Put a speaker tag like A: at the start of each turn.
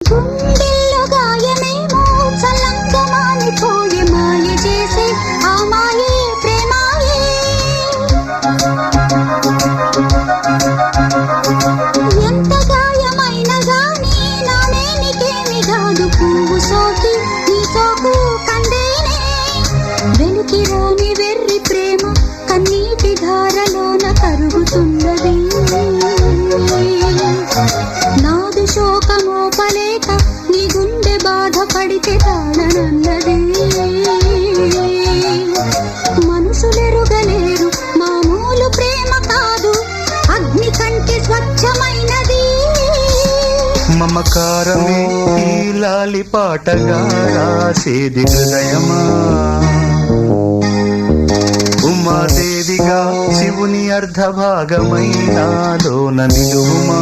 A: గుండెల్లో గాయమేమో చల్లంగా మానిపోయి మాయ చేసే ఆ మాయే ప్రేమాయే. ఎంత గాయమైన గానీ నానే నీకేమి కాదు. పువ్వు సోకి నీ సోకు కందేనే. వెనుకి రాని వెర్రి ప్రేమ కన్నీటి ధారలోన కరుగుతున్నది. నాదు శోకమోపలేక నీ గుండె బాధపడితే తాళనన్నది. మనుషులెరుగలేరు మామూలు ప్రేమ కాదు, అగ్ని కంటే స్వచ్ఛమైనది.
B: మమకారమే ఈ లాలి పాటగా రాసేది హృదయమా. ఉమాదేవిగా శివుని అర్ధభాగమైనాలోన నిలువుమా.